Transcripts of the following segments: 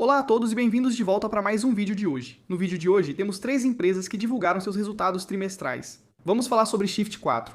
Olá a todos e bem-vindos de volta para mais um vídeo de hoje. No vídeo de hoje, temos 3 empresas que divulgaram seus resultados trimestrais. Vamos falar sobre Shift 4,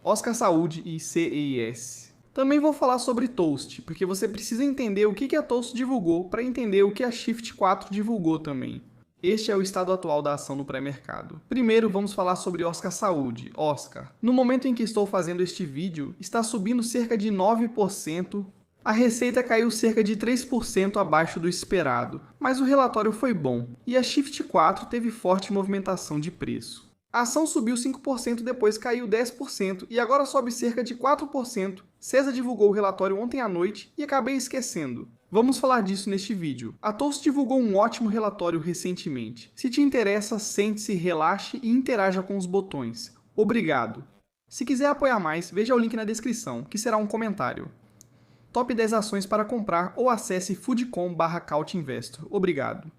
Oscar Saúde e CES. Também vou falar sobre Toast, porque você precisa entender o que a Toast divulgou para entender o que a Shift 4 divulgou também. Este é o estado atual da ação no pré-mercado. Primeiro, vamos falar sobre Oscar Saúde. Oscar. No momento em que estou fazendo este vídeo, está subindo cerca de 9%. A receita caiu cerca de 3% abaixo do esperado, mas o relatório foi bom, e a Shift 4 teve forte movimentação de preço. A ação subiu 5%, depois caiu 10% e agora sobe cerca de 4%. Cesa divulgou o relatório ontem à noite e acabei esquecendo. Vamos falar disso neste vídeo. A Toast divulgou um ótimo relatório recentemente. Se te interessa, sente-se, relaxe e interaja com os botões. Obrigado! Se quiser apoiar mais, veja o link na descrição, que será um comentário. Top 10 ações para comprar ou acesse foodcom/couchinvestor. Obrigado.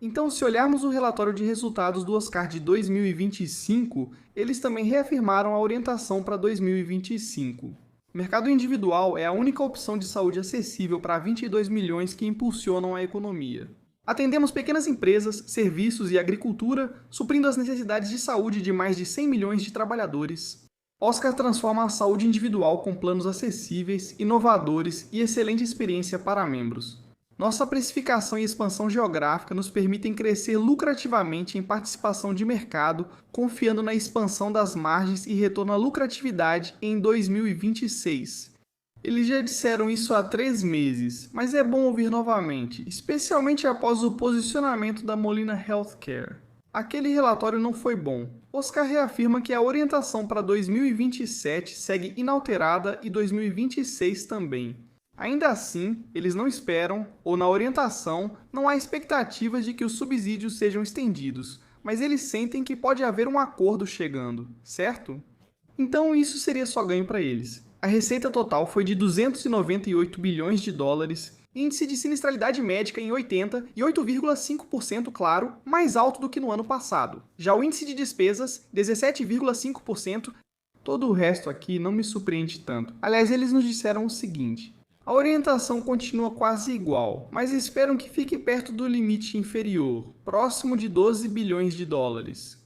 Então, se olharmos o relatório de resultados do Oscar de 2025, eles também reafirmaram a orientação para 2025. O mercado individual é a única opção de saúde acessível para 22 milhões que impulsionam a economia. Atendemos pequenas empresas, serviços e agricultura, suprindo as necessidades de saúde de mais de 100 milhões de trabalhadores. Oscar transforma a saúde individual com planos acessíveis, inovadores e excelente experiência para membros. Nossa precificação e expansão geográfica nos permitem crescer lucrativamente em participação de mercado, confiando na expansão das margens e retorno à lucratividade em 2026. Eles já disseram isso há 3 meses, mas é bom ouvir novamente, especialmente após o posicionamento da Molina Healthcare. Aquele relatório não foi bom. Oscar reafirma que a orientação para 2027 segue inalterada e 2026 também. Ainda assim, eles não esperam, ou na orientação, não há expectativas de que os subsídios sejam estendidos, mas eles sentem que pode haver um acordo chegando, certo? Então isso seria só ganho para eles. A receita total foi de 298 bilhões de dólares, índice de sinistralidade médica em 80 e 8,5%, claro, mais alto do que no ano passado. Já o índice de despesas, 17,5%, todo o resto aqui não me surpreende tanto. Aliás, eles nos disseram o seguinte: a orientação continua quase igual, mas esperam que fique perto do limite inferior, próximo de 12 bilhões de dólares.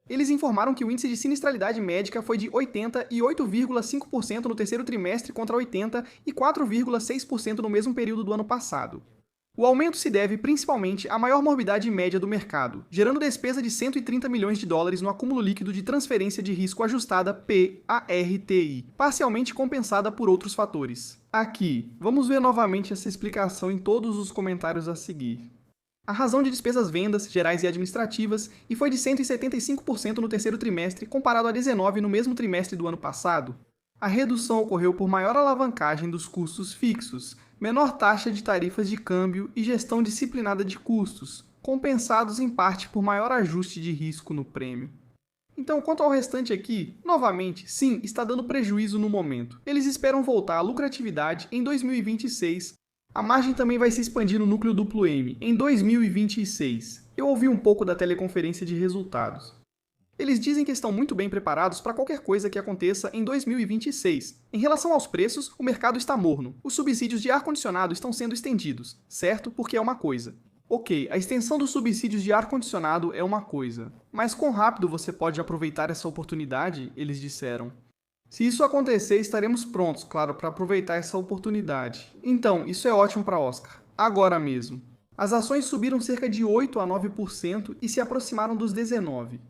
Eles informaram que o índice de sinistralidade médica foi de 80 e 8,5% no terceiro trimestre contra 80 e 4,6% no mesmo período do ano passado. O aumento se deve principalmente à maior morbidade média do mercado, gerando despesa de 130 milhões de dólares no acúmulo líquido de transferência de risco ajustada PARTI, parcialmente compensada por outros fatores. Aqui, vamos ver novamente essa explicação em todos os comentários a seguir. A razão de despesas vendas, gerais e administrativas, e foi de 175% no terceiro trimestre, comparado a 19% no mesmo trimestre do ano passado. A redução ocorreu por maior alavancagem dos custos fixos, menor taxa de tarifas de câmbio e gestão disciplinada de custos, compensados em parte por maior ajuste de risco no prêmio. Então, quanto ao restante aqui, novamente, sim, está dando prejuízo no momento. Eles esperam voltar à lucratividade em 2026. A margem também vai se expandir no núcleo duplo M em 2026. Eu ouvi um pouco da teleconferência de resultados. Eles dizem que estão muito bem preparados para qualquer coisa que aconteça em 2026. Em relação aos preços, o mercado está morno. Os subsídios de ar-condicionado estão sendo estendidos, certo? Porque é uma coisa. Ok, a extensão dos subsídios de ar-condicionado é uma coisa. Mas quão rápido você pode aproveitar essa oportunidade? Eles disseram. Se isso acontecer, estaremos prontos, claro, para aproveitar essa oportunidade. Então, isso é ótimo para Oscar. Agora mesmo. As ações subiram cerca de 8 a 9% e se aproximaram dos 19%.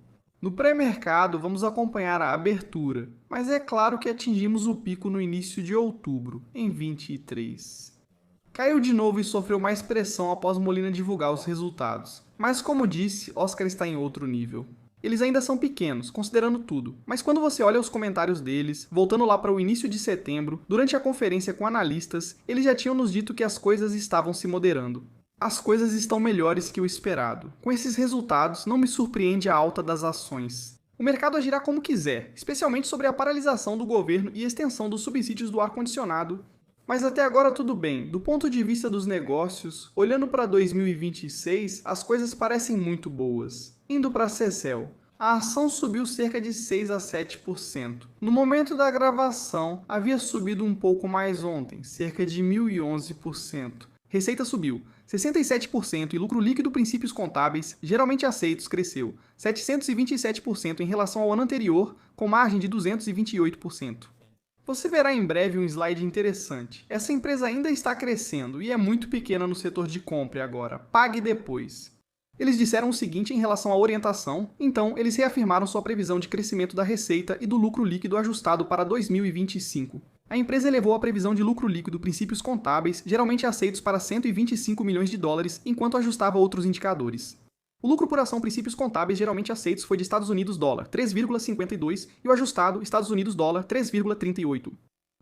No pré-mercado, vamos acompanhar a abertura, mas é claro que atingimos o pico no início de outubro, em 23. Caiu de novo e sofreu mais pressão após Molina divulgar os resultados. Mas como disse, Oscar está em outro nível. Eles ainda são pequenos, considerando tudo, mas quando você olha os comentários deles, voltando lá para o início de setembro, durante a conferência com analistas, eles já tinham nos dito que as coisas estavam se moderando. As coisas estão melhores que o esperado. Com esses resultados, não me surpreende a alta das ações. O mercado agirá como quiser, especialmente sobre a paralisação do governo e extensão dos subsídios do ar-condicionado. Mas até agora tudo bem. Do ponto de vista dos negócios, olhando para 2026, as coisas parecem muito boas. Indo para a Sesel, a ação subiu cerca de 6 a 7%. No momento da gravação, havia subido um pouco mais ontem, cerca de 1.011%. Receita subiu 67% e lucro líquido princípios contábeis, geralmente aceitos, cresceu 727% em relação ao ano anterior, com margem de 228%. Você verá em breve um slide interessante. Essa empresa ainda está crescendo e é muito pequena no setor de compra agora. Pague depois. Eles disseram o seguinte em relação à orientação, então eles reafirmaram sua previsão de crescimento da receita e do lucro líquido ajustado para 2025. A empresa elevou a previsão de lucro líquido princípios contábeis, geralmente aceitos, para 125 milhões de dólares, enquanto ajustava outros indicadores. O lucro por ação princípios contábeis geralmente aceitos foi de Estados Unidos dólar 3,52 e o ajustado Estados Unidos dólar 3,38.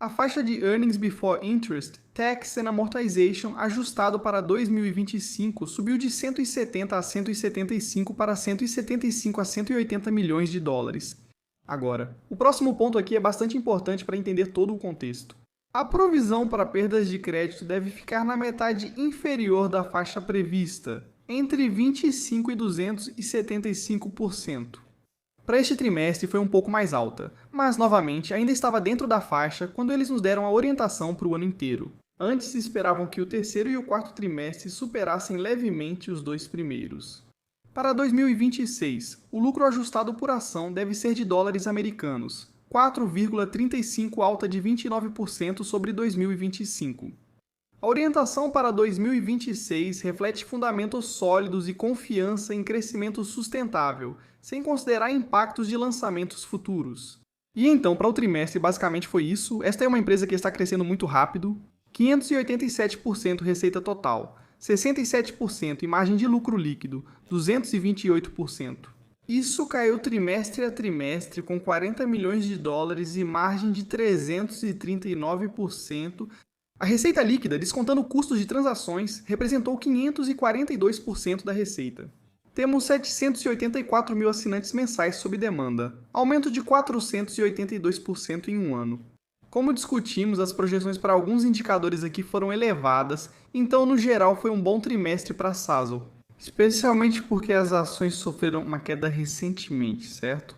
A faixa de Earnings Before Interest, Tax and Amortization ajustado para 2025 subiu de 170 a 175 para 175 a 180 milhões de dólares. Agora, o próximo ponto aqui é bastante importante para entender todo o contexto. A provisão para perdas de crédito deve ficar na metade inferior da faixa prevista, entre 25% e 275%. Para este trimestre foi um pouco mais alta, mas novamente ainda estava dentro da faixa quando eles nos deram a orientação para o ano inteiro. Antes esperavam que o terceiro e o quarto trimestre superassem levemente os dois primeiros. Para 2026, o lucro ajustado por ação deve ser de dólares americanos, 4,35 alta de 29% sobre 2025. A orientação para 2026 reflete fundamentos sólidos e confiança em crescimento sustentável, sem considerar impactos de lançamentos futuros. E então, para o trimestre, basicamente foi isso. Esta é uma empresa que está crescendo muito rápido, 587% receita total, 67% e margem de lucro líquido, 228%. Isso caiu trimestre a trimestre com 40 milhões de dólares e margem de 339%. A receita líquida, descontando custos de transações, representou 542% da receita. Temos 784 mil assinantes mensais sob demanda, aumento de 482% em um ano. Como discutimos, as projeções para alguns indicadores aqui foram elevadas, então no geral foi um bom trimestre para a Sazal. Especialmente porque as ações sofreram uma queda recentemente, certo?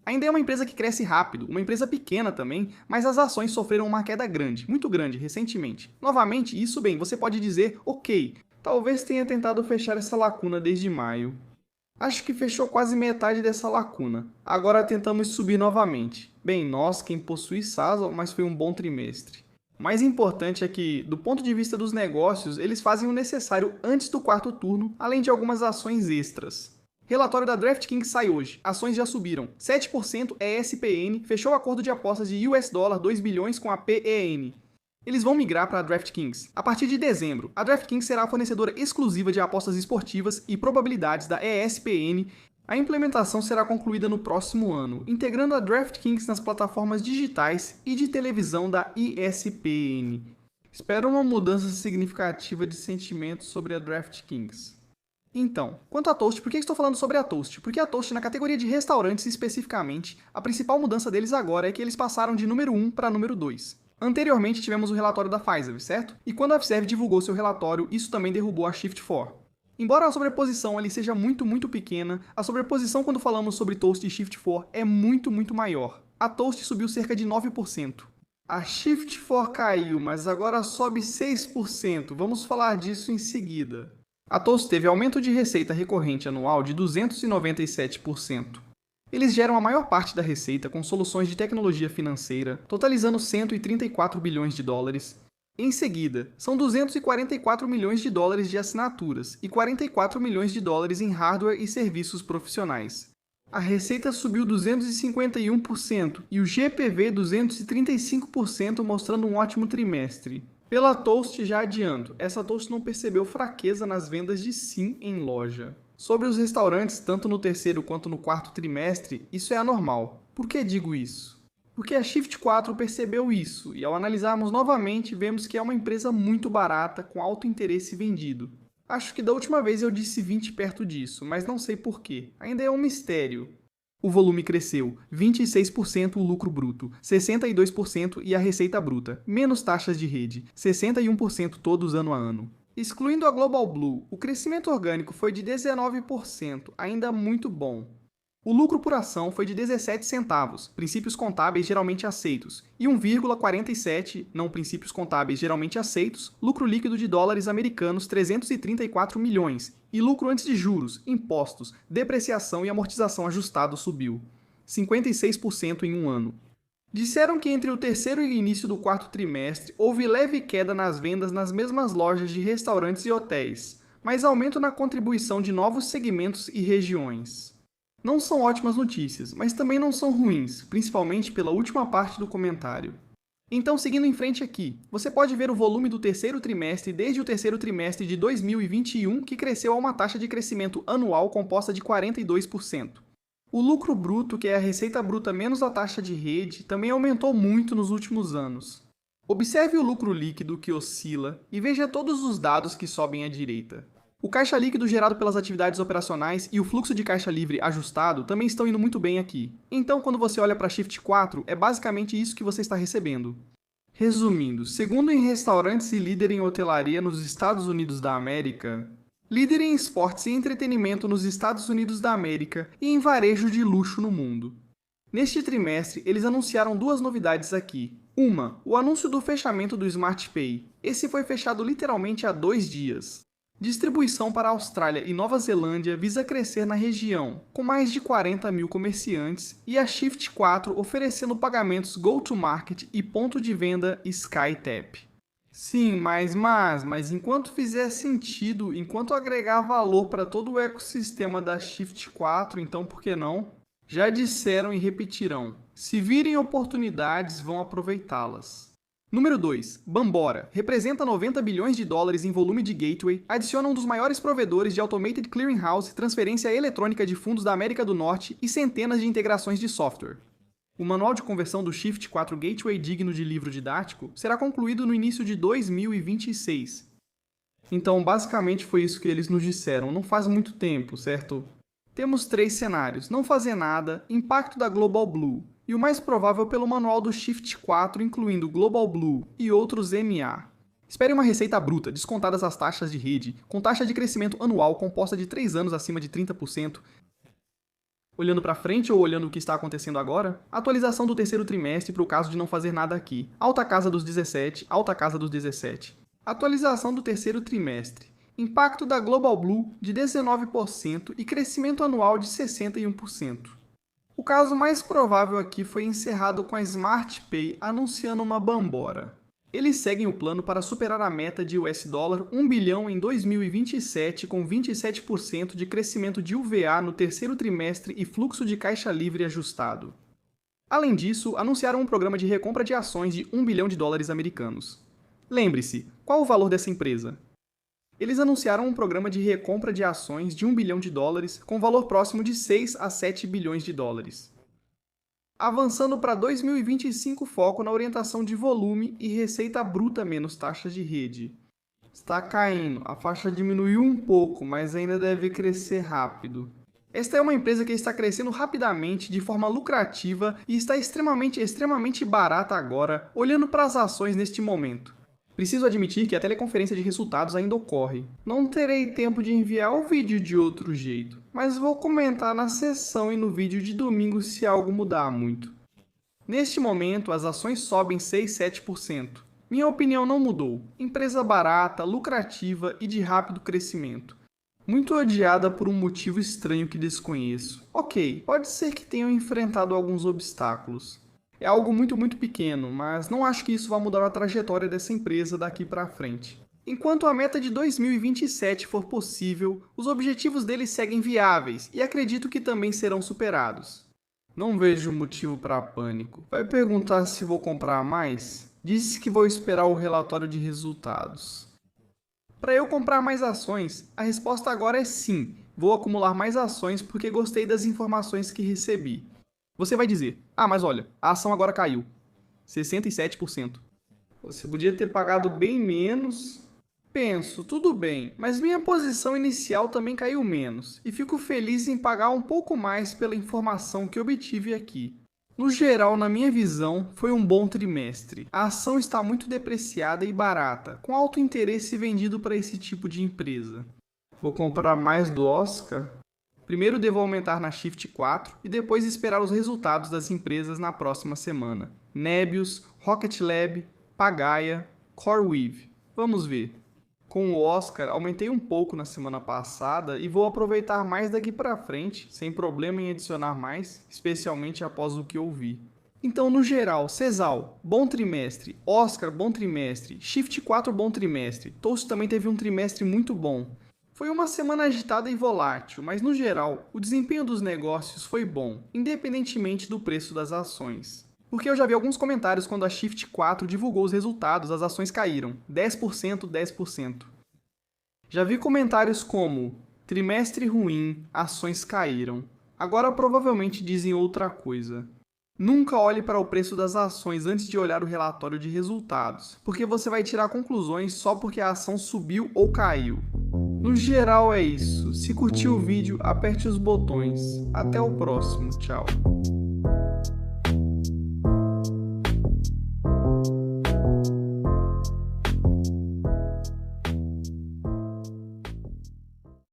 Ainda é uma empresa que cresce rápido, uma empresa pequena também, mas as ações sofreram uma queda grande, muito grande, recentemente. Novamente, isso bem, você pode dizer, ok, talvez tenha tentado fechar essa lacuna desde maio. Acho que fechou quase metade dessa lacuna. Agora tentamos subir novamente. Bem, nós, quem possui Sazal, mas foi um bom trimestre. O mais importante é que, do ponto de vista dos negócios, eles fazem o necessário antes do quarto turno, além de algumas ações extras. Relatório da DraftKings sai hoje. Ações já subiram. 7% ESPN fechou acordo de apostas de US$ 2 bilhões com a PEN. Eles vão migrar para a DraftKings. A partir de dezembro, a DraftKings será a fornecedora exclusiva de apostas esportivas e probabilidades da ESPN. A implementação será concluída no próximo ano, integrando a DraftKings nas plataformas digitais e de televisão da ESPN. Espero uma mudança significativa de sentimento sobre a DraftKings. Então, quanto a Toast, por que estou falando sobre a Toast? Porque a Toast, na categoria de restaurantes especificamente, a principal mudança deles agora é que eles passaram de número 1 para número 2. Anteriormente tivemos o relatório da Fiserv, certo? E quando a Fiserv divulgou seu relatório, isso também derrubou a Shift4. Embora a sobreposição ali seja muito pequena, a sobreposição quando falamos sobre Toast e Shift4 é muito maior. A Toast subiu cerca de 9%. A Shift4 caiu, mas agora sobe 6%. Vamos falar disso em seguida. A Toast teve aumento de receita recorrente anual de 297%. Eles geram a maior parte da receita com soluções de tecnologia financeira, totalizando 134 bilhões de dólares. Em seguida, são 244 milhões de dólares de assinaturas e 44 milhões de dólares em hardware e serviços profissionais. A receita subiu 251% e o GPV 235%, mostrando um ótimo trimestre. Pela Toast, já adianto, essa Toast não percebeu fraqueza nas vendas de sim em loja. Sobre os restaurantes, tanto no terceiro quanto no quarto trimestre, isso é anormal. Por que digo isso? Porque a Shift4 percebeu isso, e ao analisarmos novamente, vemos que é uma empresa muito barata, com alto interesse vendido. Acho que da última vez eu disse 20 perto disso, mas não sei porquê. Ainda é um mistério. O volume cresceu, 26% o lucro bruto, 62% e a receita bruta, menos taxas de rede, 61% todos ano a ano. Excluindo a Global Blue, o crescimento orgânico foi de 19%, ainda muito bom. O lucro por ação foi de 17 centavos, princípios contábeis geralmente aceitos, e 1,47, não princípios contábeis geralmente aceitos, lucro líquido de dólares americanos 334 milhões, e lucro antes de juros, impostos, depreciação e amortização ajustado subiu 56% em um ano. Disseram que entre o terceiro e o início do quarto trimestre houve leve queda nas vendas nas mesmas lojas de restaurantes e hotéis, mas aumento na contribuição de novos segmentos e regiões. Não são ótimas notícias, mas também não são ruins, principalmente pela última parte do comentário. Então, seguindo em frente aqui, você pode ver o volume do terceiro trimestre desde o terceiro trimestre de 2021, que cresceu a uma taxa de crescimento anual composta de 42%. O lucro bruto, que é a receita bruta menos a taxa de rede, também aumentou muito nos últimos anos. Observe o lucro líquido, que oscila, e veja todos os dados que sobem à direita. O caixa líquido gerado pelas atividades operacionais e o fluxo de caixa livre ajustado também estão indo muito bem aqui. Então, quando você olha para Shift 4, é basicamente isso que você está recebendo. Resumindo, segundo em restaurantes e líder em hotelaria nos Estados Unidos da América, líder em esportes e entretenimento nos Estados Unidos da América e em varejo de luxo no mundo. Neste trimestre, eles anunciaram duas novidades aqui. Uma, o anúncio do fechamento do Smart Pay. Esse foi fechado literalmente há 2 dias. Distribuição para a Austrália e Nova Zelândia visa crescer na região, com mais de 40 mil comerciantes, e a Shift 4 oferecendo pagamentos Go-to-Market e ponto de venda SkyTap. Sim, mas enquanto fizer sentido, enquanto agregar valor para todo o ecossistema da Shift 4, então por que não? Já disseram e repetirão. Se virem oportunidades, vão aproveitá-las. Número 2. Bambora. Representa 90 bilhões de dólares em volume de gateway, adiciona um dos maiores provedores de Automated Clearing House, transferência eletrônica de fundos da América do Norte e centenas de integrações de software. O manual de conversão do Shift 4 Gateway digno de livro didático será concluído no início de 2026. Então, basicamente foi isso que eles nos disseram, não faz muito tempo, certo? Temos 3 cenários: não fazer nada, impacto da Global Blue, e o mais provável pelo manual do Shift 4, incluindo Global Blue e outros MA. Espere uma receita bruta, descontadas as taxas de rede, com taxa de crescimento anual composta de 3 anos acima de 30%. Olhando para frente ou olhando o que está acontecendo agora, atualização do terceiro trimestre para o caso de não fazer nada aqui. Alta casa dos 17, alta casa dos 17. Atualização do terceiro trimestre. Impacto da Global Blue de 19% e crescimento anual de 61%. O caso mais provável aqui foi encerrado com a Smart Pay anunciando uma Bambora. Eles seguem o plano para superar a meta de $1 bilhão em 2027 com 27% de crescimento de UVA no terceiro trimestre e fluxo de caixa livre ajustado. Além disso, anunciaram um programa de recompra de ações de $1 bilhão americanos. Lembre-se, qual o valor dessa empresa? Eles anunciaram um programa de recompra de ações de $1 bilhão com valor próximo de 6 a 7 bilhões de dólares. Avançando para 2025, foco na orientação de volume e receita bruta menos taxas de rede. Está caindo, a faixa diminuiu um pouco, mas ainda deve crescer rápido. Esta é uma empresa que está crescendo rapidamente, de forma lucrativa e está extremamente barata agora, olhando para as ações neste momento. Preciso admitir que a teleconferência de resultados ainda ocorre. Não terei tempo de enviar o vídeo de outro jeito, mas vou comentar na sessão e no vídeo de domingo se algo mudar muito. Neste momento, as ações sobem 6-7%. Minha opinião não mudou. Empresa barata, lucrativa e de rápido crescimento. Muito odiada por um motivo estranho que desconheço. Ok, pode ser que tenham enfrentado alguns obstáculos. É algo muito pequeno, mas não acho que isso vá mudar a trajetória dessa empresa daqui para frente. Enquanto a meta de 2027 for possível, os objetivos deles seguem viáveis e acredito que também serão superados. Não vejo motivo para pânico. Vai perguntar se vou comprar mais? Disse que vou esperar o relatório de resultados. Para eu comprar mais ações, a resposta agora é sim. Vou acumular mais ações porque gostei das informações que recebi. Você vai dizer, mas olha, a ação agora caiu 67%. Você podia ter pagado bem menos. Penso, tudo bem, mas minha posição inicial também caiu menos, e fico feliz em pagar um pouco mais pela informação que obtive aqui. No geral, na minha visão, foi um bom trimestre. A ação está muito depreciada e barata, com alto interesse vendido para esse tipo de empresa. Vou comprar mais do Oscar? Primeiro devo aumentar na Shift 4 e depois esperar os resultados das empresas na próxima semana. Nebius, Rocket Lab, Pagaya, CoreWeave. Vamos ver. Com o Oscar, aumentei um pouco na semana passada e vou aproveitar mais daqui para frente, sem problema em adicionar mais, especialmente após o que ouvi. Então, no geral, Cesal, bom trimestre, Oscar, bom trimestre, Shift 4, bom trimestre, Toast também teve um trimestre muito bom. Foi uma semana agitada e volátil, mas no geral, o desempenho dos negócios foi bom, independentemente do preço das ações. Porque eu já vi alguns comentários quando a Shift 4 divulgou os resultados, as ações caíram, 10%, 10%. Já vi comentários como, trimestre ruim, ações caíram. Agora provavelmente dizem outra coisa. Nunca olhe para o preço das ações antes de olhar o relatório de resultados, porque você vai tirar conclusões só porque a ação subiu ou caiu. No geral é isso. Se curtiu o vídeo, aperte os botões. Até o próximo. Tchau.